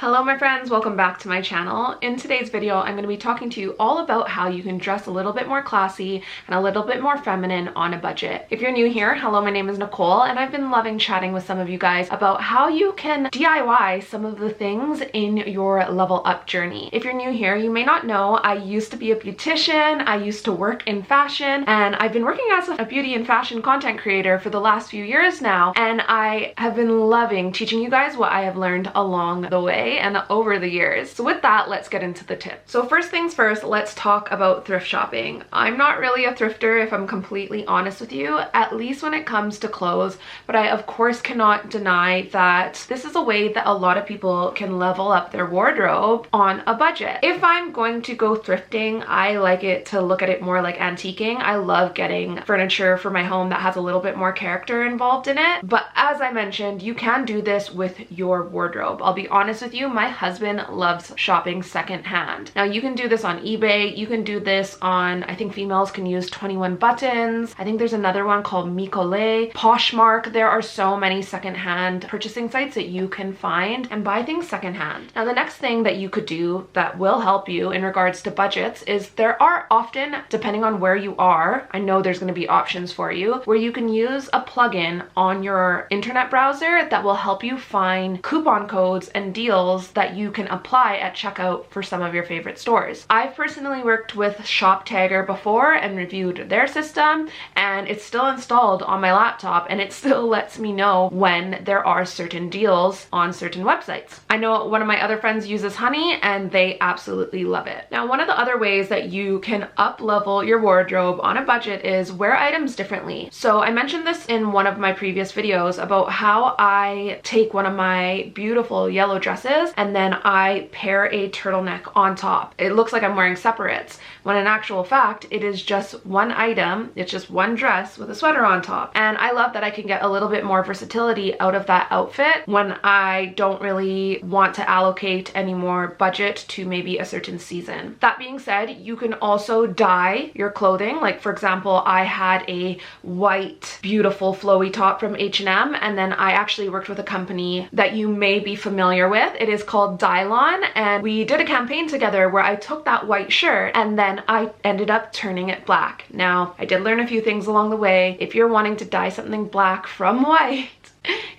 Hello my friends, welcome back to my channel. In today's video, I'm going to be talking to you all about how you can dress a little bit more classy and a little bit more feminine on a budget. If you're new here, hello, my name is Nicole and I've been loving chatting with some of you guys about how you can DIY some of the things in your level up journey. If you're new here, you may not know I used to be a beautician, I used to work in fashion, and I've been working as a beauty and fashion content creator for the last few years now, and I have been loving teaching you guys what I have learned along the way and over the years. So with that, let's get into the tips. So first things first, let's talk about thrift shopping. I'm not really a thrifter, if I'm completely honest with you, at least when it comes to clothes, but I of course cannot deny that this is a way that a lot of people can level up their wardrobe on a budget. If I'm going to go thrifting, I like it to look at it more like antiquing. I love getting furniture for my home that has a little bit more character involved in it. But as I mentioned, you can do this with your wardrobe. I'll be honest with you, my husband loves shopping secondhand. Now you can do this on eBay, you can do this on, I think females can use 21 Buttons. I think there's another one called Micole, Poshmark. There are so many secondhand purchasing sites that you can find and buy things secondhand. Now the next thing that you could do that will help you in regards to budgets is there are often, depending on where you are, I know there's going to be options for you, where you can use a plugin on your internet browser that will help you find coupon codes and deals that you can apply at checkout for some of your favorite stores. I've personally worked with ShopTagger before and reviewed their system, and it's still installed on my laptop and it still lets me know when there are certain deals on certain websites. I know one of my other friends uses Honey and they absolutely love it. Now, one of the other ways that you can up level your wardrobe on a budget is wear items differently. So I mentioned this in one of my previous videos about how I take one of my beautiful yellow dresses and then I pair a turtleneck on top. It looks like I'm wearing separates, when in actual fact, it is just one item. It's just one dress with a sweater on top. And I love that I can get a little bit more versatility out of that outfit when I don't really want to allocate any more budget to maybe a certain season. That being said, you can also dye your clothing. Like for example, I had a white, beautiful flowy top from H&M, and then I actually worked with a company that you may be familiar with. It is called Dylon, and we did a campaign together where I took that white shirt and then I ended up turning it black. Now, I did learn a few things along the way. If you're wanting to dye something black from white,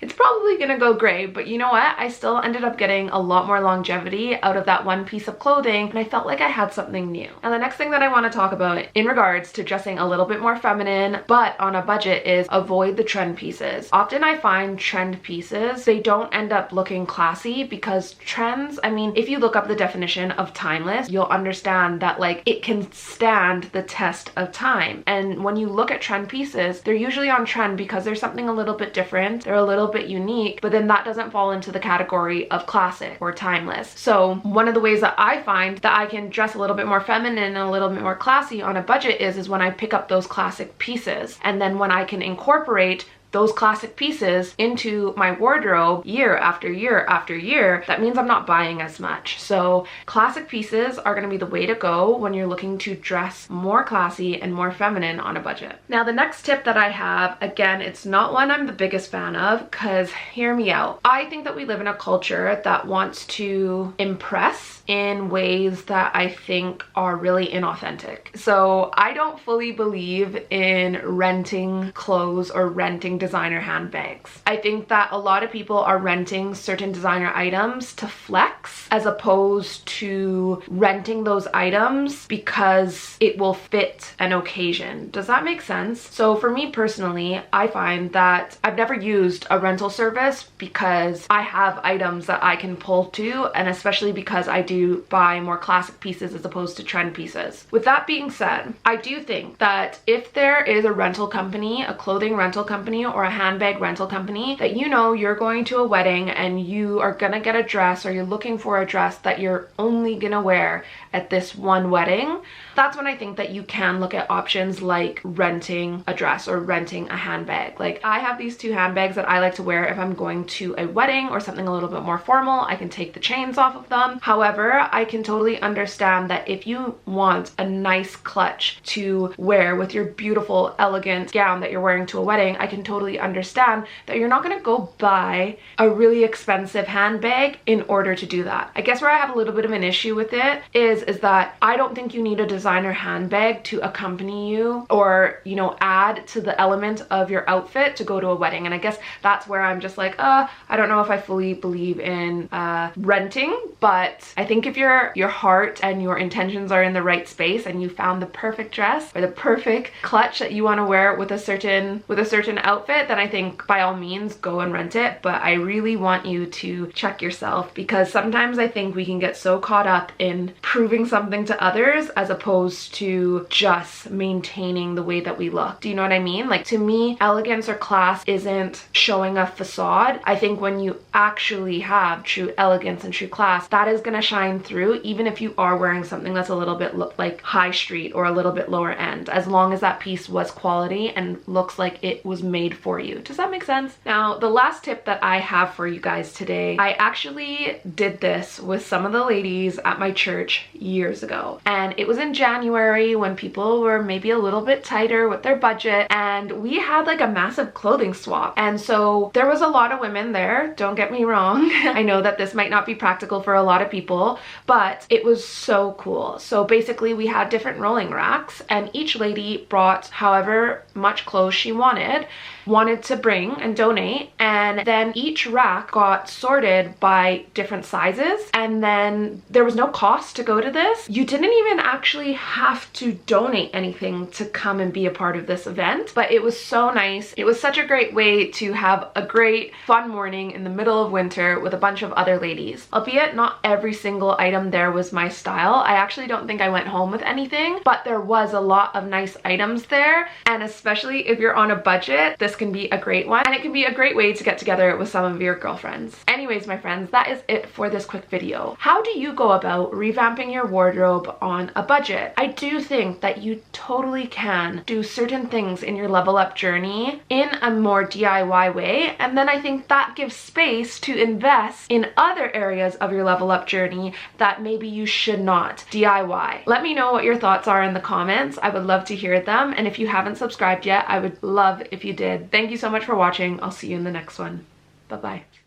it's probably gonna go gray, but you know what? I still ended up getting a lot more longevity out of that one piece of clothing, and I felt like I had something new. And the next thing that I want to talk about in regards to dressing a little bit more feminine but on a budget is avoid the trend pieces. Often I find trend pieces, they don't end up looking classy because trends, I mean, if you look up the definition of timeless, you'll understand that like it can stand the test of time. And when you look at trend pieces, they're usually on trend because there's something a little bit different. They're a little bit unique, but then that doesn't fall into the category of classic or timeless. So one of the ways that I find that I can dress a little bit more feminine and a little bit more classy on a budget is when I pick up those classic pieces, and then when I can incorporate those classic pieces into my wardrobe year after year after year, that means I'm not buying as much. So classic pieces are going to be the way to go when you're looking to dress more classy and more feminine on a budget. Now the next tip that I have, again, it's not one I'm the biggest fan of, because hear me out. I think that we live in a culture that wants to impress in ways that I think are really inauthentic. So I don't fully believe in renting clothes or renting designer handbags. I think that a lot of people are renting certain designer items to flex as opposed to renting those items because it will fit an occasion. Does that make sense? So for me personally, I find that I've never used a rental service because I have items that I can pull to, and especially because I do buy more classic pieces as opposed to trend pieces. With that being said, I do think that if there is a rental company, a clothing rental company or a handbag rental company that you know you're going to a wedding and you are gonna get a dress, or you're looking for a dress that you're only gonna wear at this one wedding, that's when I think that you can look at options like renting a dress or renting a handbag. Like I have these two handbags that I like to wear if I'm going to a wedding or something a little bit more formal. I can take the chains off of them. However, I can totally understand that if you want a nice clutch to wear with your beautiful, elegant gown that you're wearing to a wedding, I can totally totally understand that you're not going to go buy a really expensive handbag in order to do that. I guess where I have a little bit of an issue with it is that I don't think you need a designer handbag to accompany you or, you know, add to the element of your outfit to go to a wedding. And I guess that's where I'm just like, I don't know if I fully believe in renting, but I think if your heart and your intentions are in the right space and you found the perfect dress or the perfect clutch that you want to wear with a certain outfit, then I think by all means go and rent it. But I really want you to check yourself, because sometimes I think we can get so caught up in proving something to others as opposed to just maintaining the way that we look. Do you know what I mean? Like, to me, elegance or class isn't showing a facade. I think when you actually have true elegance and true class, that is going to shine through, even if you are wearing something that's a little bit like high street or a little bit lower end, as long as that piece was quality and looks like it was made for you. Does that make sense? Now, the last tip that I have for you guys today, I actually did this with some of the ladies at my church years ago, and it was in January when people were maybe a little bit tighter with their budget, and we had like a massive clothing swap. And so there was a lot of women there, don't get me wrong. I know that this might not be practical for a lot of people, but it was so cool. So basically we had different rolling racks, and each lady brought however much clothes she wanted to bring and donate, and then each rack got sorted by different sizes, and then there was no cost to go to this. You didn't even actually have to donate anything to come and be a part of this event, but it was so nice. It was such a great way to have a great fun morning in the middle of winter with a bunch of other ladies. Albeit not every single item there was my style. I actually don't think I went home with anything, but there was a lot of nice items there, and especially if you're on a budget, this can be a great one, and it can be a great way to get together with some of your girlfriends. Anyways, my friends, that is it for this quick video. How do you go about revamping your wardrobe on a budget? I do think that you totally can do certain things in your level up journey in a more DIY way, and then I think that gives space to invest in other areas of your level up journey that maybe you should not DIY. Let me know what your thoughts are in the comments. I would love to hear them, and if you haven't subscribed yet, I would love if you did. Thank you so much for watching. I'll see you in the next one. Bye-bye.